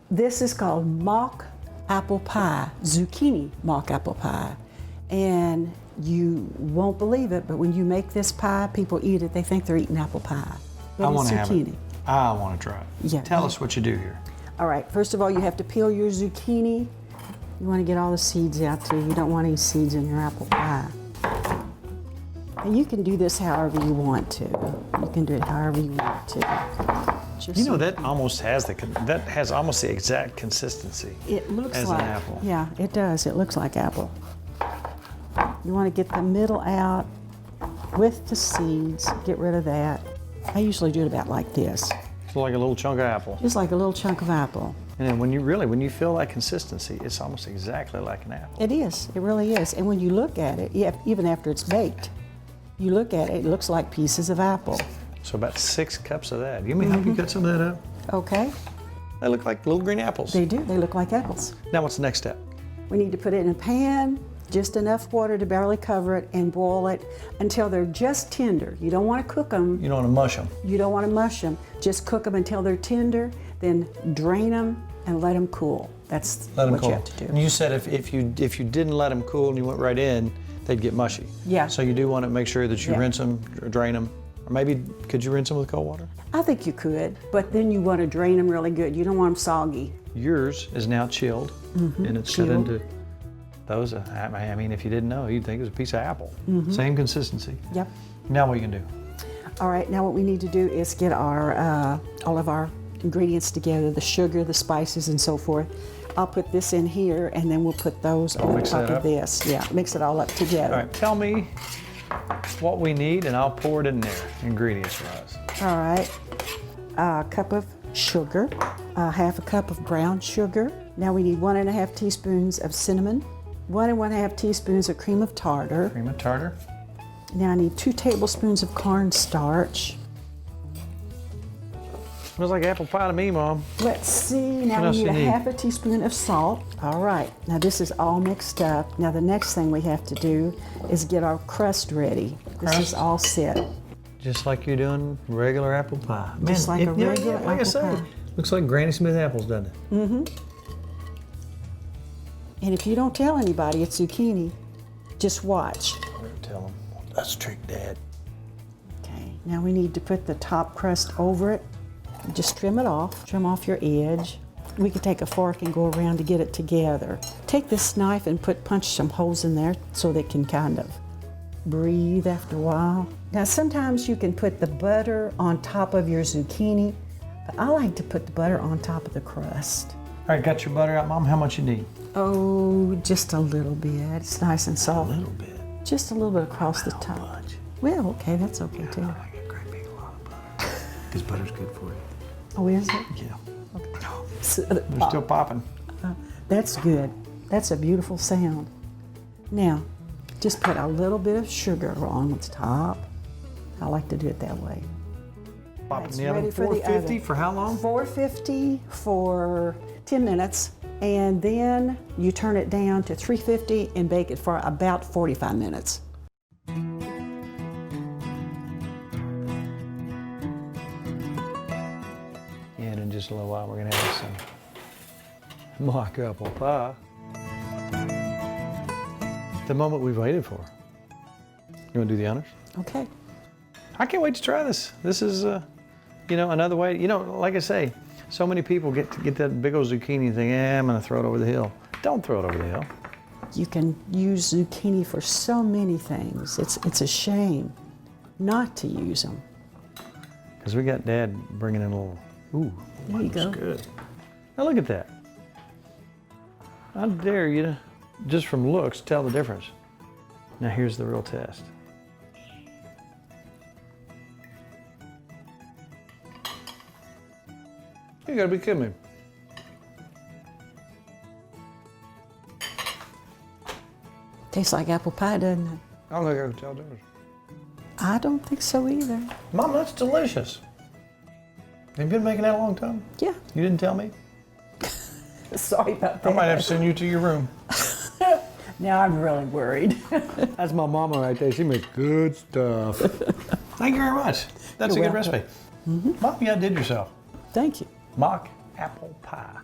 This is called mock apple pie, zucchini mock apple pie. And you won't believe it, but when you make this pie, people eat it, they think they're eating apple pie. But I it's want to have zucchini. it. I want to try it. Yeah. Tell us what you do here. All right, first of all, you have to peel your zucchini. You want to get all the seeds out too. You don't want any seeds in your apple pie. And you can do this however you want to. You can do it however you want to. Just You know, that almost has the exact consistency it looks as like an apple. Yeah, it does. It looks like apple. You want to get the middle out with the seeds. Get rid of that. I usually do it about like this, It's like a little chunk of apple. just like a little chunk of apple. And then when you feel that consistency, it's almost exactly like an apple. It is. It really is. And when you look at it, even after it's baked, you look at it, it looks like pieces of apple. So about 6 cups of that. You may help you cut some of that up? Okay? They look like little green apples. They do. They look like apples. Now what's the next step? We need to put it in a pan, just enough water to barely cover it, and boil it until they're just tender. You don't want to cook them. You don't want to mush them. You don't want to mush them. Just cook them until they're tender, then drain them and let them cool. That's Let them what cool. you have to do. And you said if you didn't let them cool and you went right in, they'd get mushy. Yeah. So you do want to make sure that you Yeah. rinse them, drain them, or maybe could you rinse them with cold water? I think you could, but then you want to drain them really good. You don't want them soggy. Yours is now chilled, and it's cut Chilled. into those. I mean, if you didn't know, you'd think it was a piece of apple. Same consistency. Yep. Now what you can do? All right, now what we need to do is get our all of our ingredients together, the sugar, the spices, and so forth. I'll put this in here, and then we'll put those on mix top that of up? this. Yeah, mix it all up together. All right, tell me what we need, and I'll pour it in there, ingredients-wise. All right, a cup of sugar, half a cup of brown sugar. Now we need 1½ teaspoons of cinnamon, 1 1/2 teaspoons of cream of tartar. Cream of tartar. Now I need 2 tablespoons of cornstarch. Smells like apple pie to me, Mom. Let's see, What now else we you need need? a half a teaspoon of salt. All right, now this is all mixed up. Now the next thing we have to do is get our crust ready. This is Crust? all set. Just like you're doing regular apple pie. Just like a regular like I apple say, pie. looks like Granny Smith apples, doesn't it? And if you don't tell anybody it's zucchini, just watch. Tell them. That's a trick, Dad. Okay, now we need to put the top crust over it. Just trim it off. Trim off your edge. We could take a fork and go around to get it together. Take this knife and punch some holes in there so they can kind of breathe after a while. Now sometimes you can put the butter on top of your zucchini, but I like to put the butter on top of the crust. All right, got your butter out, Mom? How much you need? Oh, just a little bit. It's nice and A soft. little bit. Just a little bit across the Not top. much. Well, okay, that's okay too. I got a great big lot of butter. Because butter's good for you. Oh, is it? Yeah. So, They're still popping. that's good. That's a beautiful sound. Now, just put a little bit of sugar on the top. I like to do it that way. Popping It's in the oven. ready for the 450 oven. for how long? 450 for 10 minutes, and then you turn it down to 350 and bake it for about 45 minutes. And in just a little while, we're gonna have some mock apple pie. The moment we've waited for. You wanna do the honors? Okay. I can't wait to try this. This is, another way. Like I say, so many people get that big old zucchini and think, I'm gonna throw it over the hill. Don't throw it over the hill. You can use zucchini for so many things. It's a shame not to use them. Because we got Dad bringing in a little, ooh, There you that's go. good. Now look at that. I dare you to, just from looks, tell the difference. Now here's the real test. You gotta be kidding me. Tastes like apple pie, doesn't it? I don't think I can tell the difference. I don't think so either. Mom, that's delicious. Have you been making that a long time? Yeah. You didn't tell me? Sorry about I that. might have to send you to your room. Now I'm really worried. That's my mama right there. She makes good stuff. Thank you very much. That's You're a good welcome. recipe. Mom, you outdid yourself. Thank you. Mock apple pie.